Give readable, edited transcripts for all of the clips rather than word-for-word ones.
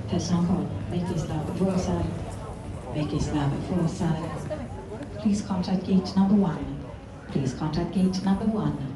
Personal Vekislav Vosar, Vekislav Vosar. Please contact gate number 1. Please contact gate number 1.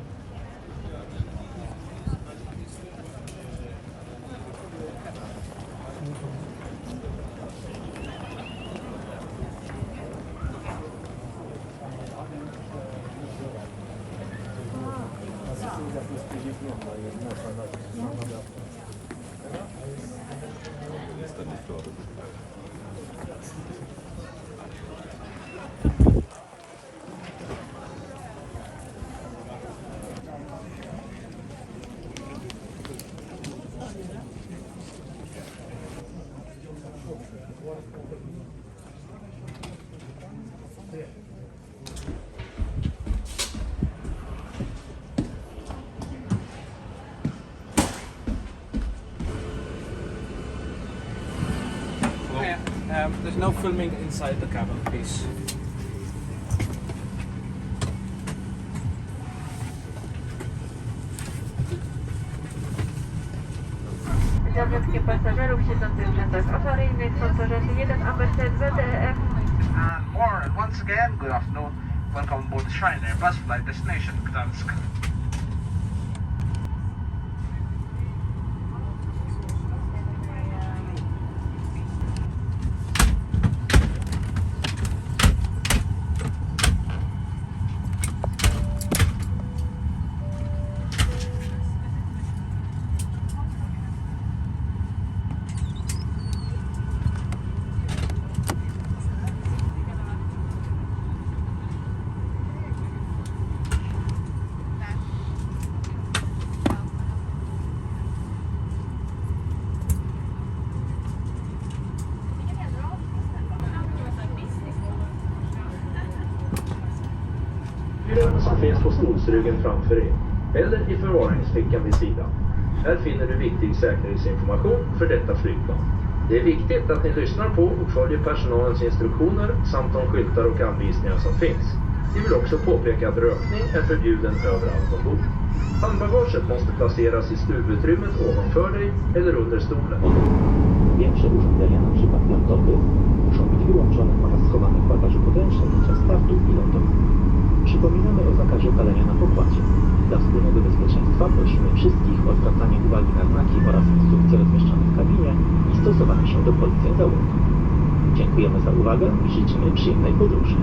There's no filming inside the cabin, please. Zawiadkiem pasażerów siedzących w rzędach awaryjnych są to rzędy 1 ABC WDF. And more, once again, good afternoon. Welcome aboard the Shriner bus flight destination Gdansk. Som finns på stolsryggen framför er, eller i förvaringsfickan vid sidan. Här finner du viktig säkerhetsinformation för detta flygplan. Det är viktigt att ni lyssnar på och följer personalens instruktioner samt de skyltar och anvisningar som finns. Vi vill också påpeka att rökning är förbjuden överallt ombord. Handbagaget måste placeras i stuvutrymmet ovanför dig eller under stolen. Większe urządzenia, np. laptopy, muszą być wyłączone oraz schowane w bagażu podręcznym podczas startu i lądowania. Przypominamy o zakazie palenia na pokładzie. Dla wspólnego bezpieczeństwa prosimy wszystkich o zwracanie uwagi na znaki oraz instrukcje rozmieszczone w kabinie i stosowanie się do poleceń załogi. Dziękujemy za uwagę i życzymy przyjemnej podróży.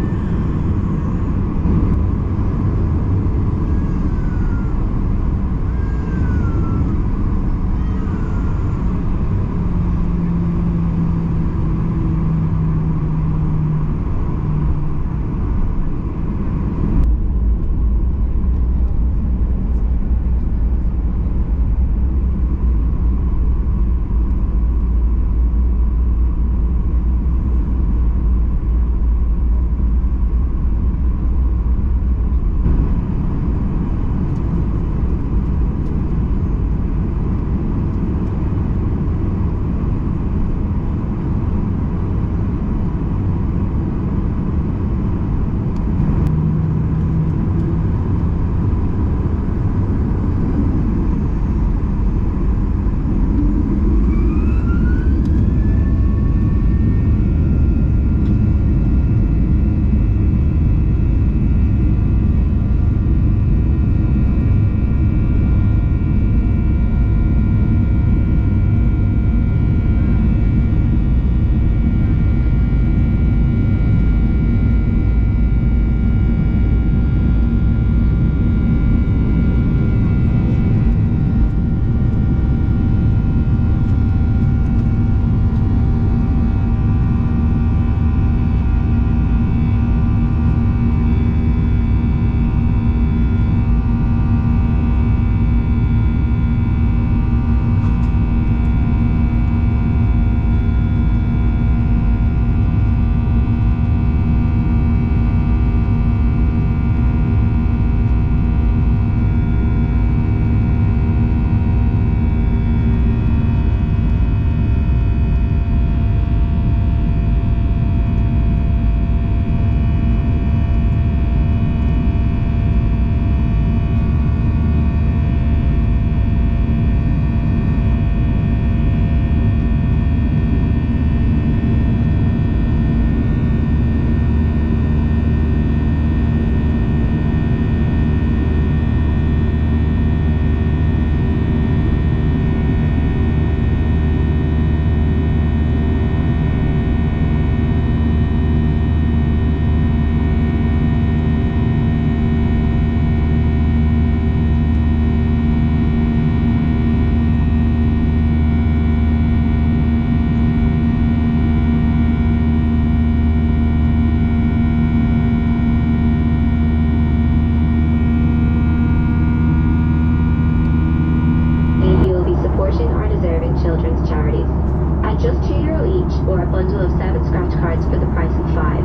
just €2 each or a bundle of 7 scratch cards for the price of 5.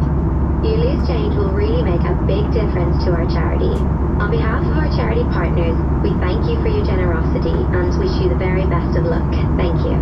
Your loose change will really make a big difference to our charity. On behalf of our charity partners, we thank you for your generosity and wish you the very best of luck. Thank you.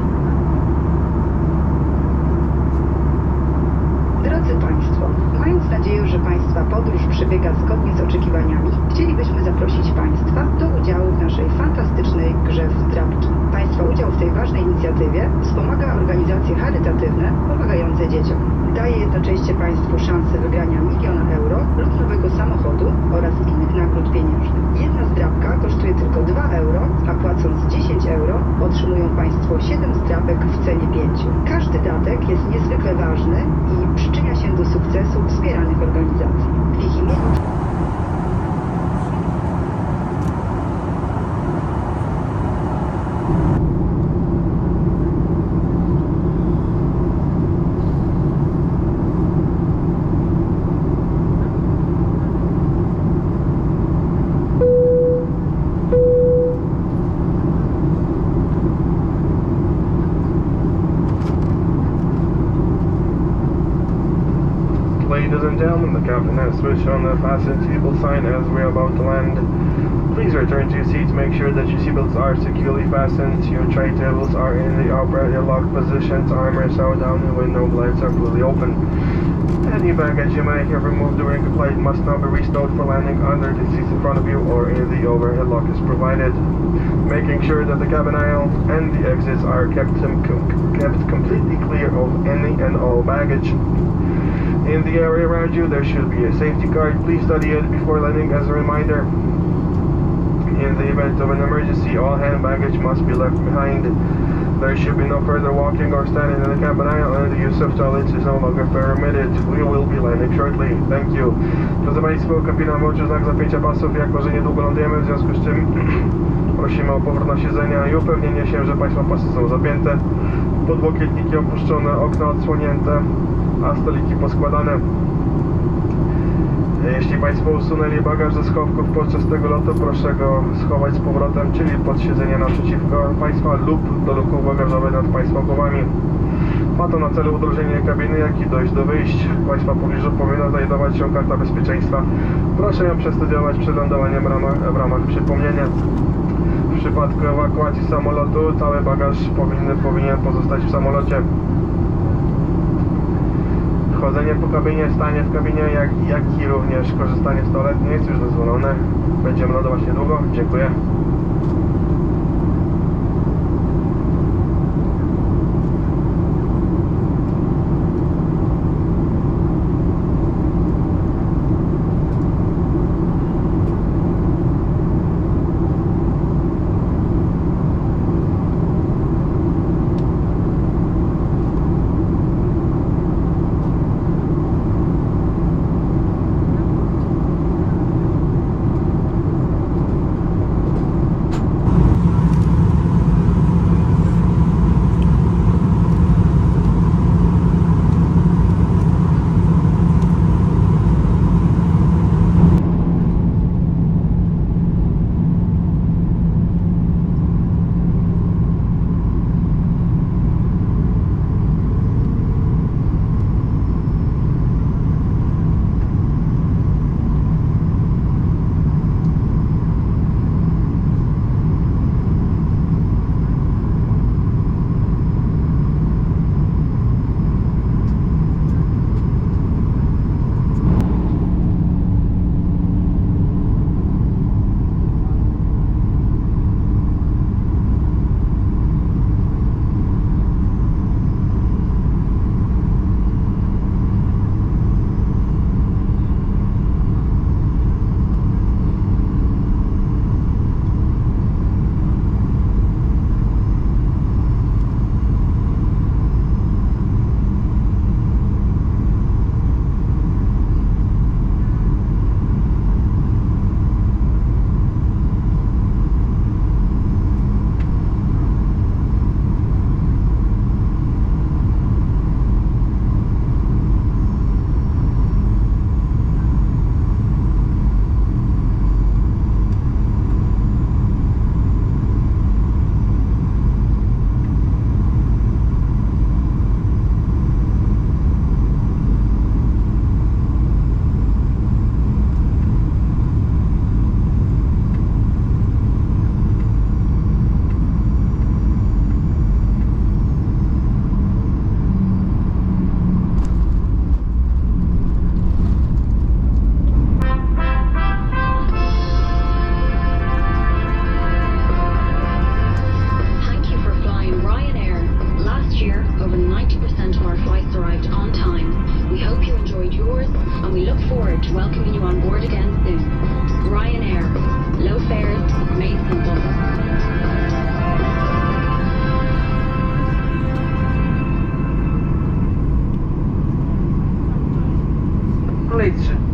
Drodzy Państwo, mając nadzieję, że Państwa podróż przebiega zgodnie z oczekiwaniami, chcielibyśmy zaprosić Państwa do udziału w naszej fantastycznej grze w zdrabki. Państwa udział w tej ważnej inicjatywie wspomaga organizacje charytatywne pomagające dzieciom. Daje jednocześnie Państwu szansę wygrania €1 000 lub nowego samochodu oraz innych nagród pieniężnych. Jedna zdrabka kosztuje tylko €2, a płacąc 10 € otrzymują Państwo 7 zdrabek w cenie 5. Każdy datek jest niezwykle ważny i przyczynia się do sukcesu wspieranych organizacji. W ich imieniu Ladies and gentlemen, the captain has switched on the fasten seatbelt sign as we're about to land. Please return to your seats, make sure that your seatbelts are securely fastened, your tray tables are in the upright lock positions, armors are down, and window lights are fully open. Any baggage you may have removed during the flight must now be restowed for landing under the seats in front of you or in the overhead lock is provided. Making sure that the cabin aisle and the exits are kept completely clear of any and all baggage. In the area around you, there should be a safety card. Please study it before landing as a reminder. In the event of an emergency, all hand baggage must be left behind. There should be no further walking or standing in the cabin aisle, and the use of toilets is no longer permitted. We will be landing shortly. Thank you. Drodzy Państwo, kapitan włączył znak zapięcia pasów, jako że niedługo lądujemy, w związku z czym prosimy o powrót na siedzenia i upewnienie się, że Państwa pasy są zapięte, podłokietniki opuszczone, okna odsłonięte, a stoliki poskładane. Jeśli Państwo usunęli bagaż ze schowków podczas tego lotu, proszę go schować z powrotem, czyli pod siedzenie naprzeciwko Państwa lub do luku bagażowej nad Państwa głowami. Ma to na celu udrożnienie kabiny, jak i dojść do wyjść. W Państwa pobliżu powinna znajdować się karta bezpieczeństwa. Proszę ją przestudiować przed lądowaniem w ramach przypomnienia. W przypadku ewakuacji samolotu cały bagaż powinien pozostać w samolocie. Chodzenie po kabinie, stanie w kabinie, jak i również korzystanie z toalet nie jest już dozwolone. Będziemy lądować niedługo. Dziękuję.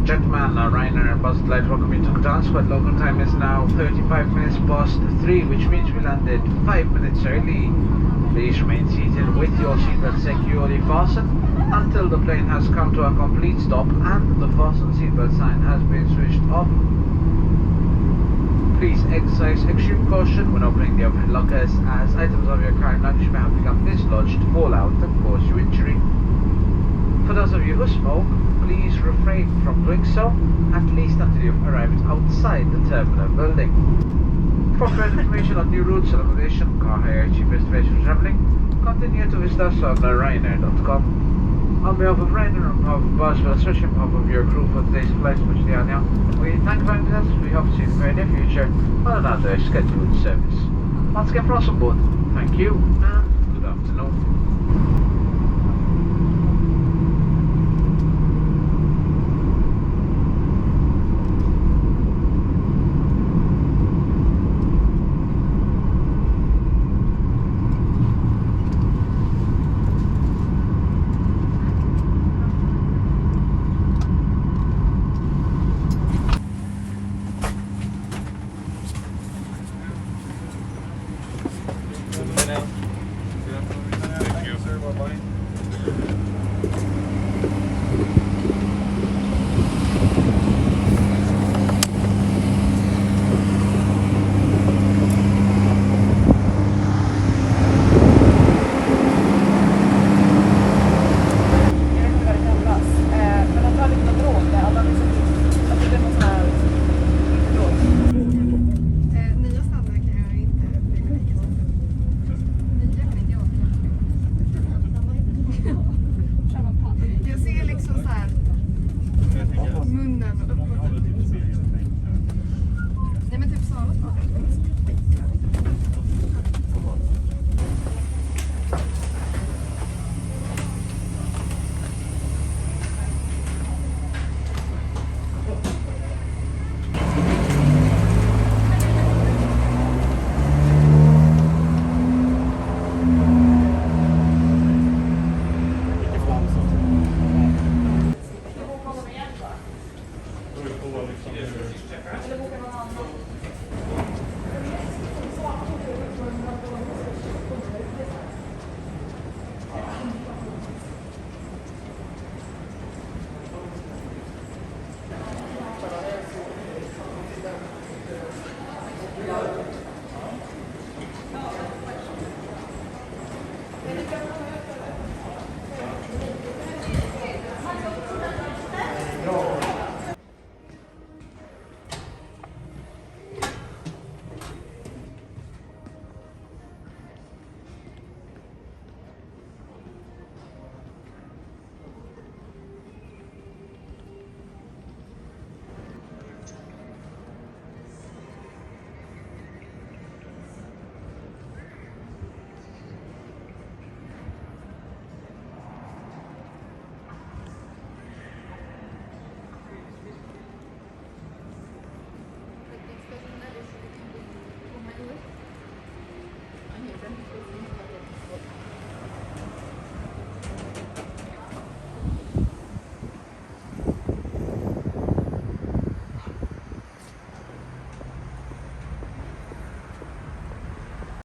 gentlemen, Ryanair Bus Flight welcome you to Gdansk. What local time is now 35 minutes past 3, which means we landed 5 minutes early. Please remain seated with your seatbelt securely fastened until the plane has come to a complete stop and the fasten seatbelt sign has been switched off. Please exercise extreme caution when opening the overhead lockers, as items of your car and luggage may have become dislodged, fall out and cause you injury. For those of you who smoke, please refrain from doing so, at least until you've arrived outside the terminal building. For further information on new routes, accommodation, car hire, cheapest ways for travelling, continue to visit us on Ryanair.com. On behalf of Ryanair, on behalf of Basel, especially on behalf of your crew for today's flight, which they are now, we thank you for joining us. We hope to see you in the very near future on another scheduled service. Once again, for us on board, thank you and good afternoon.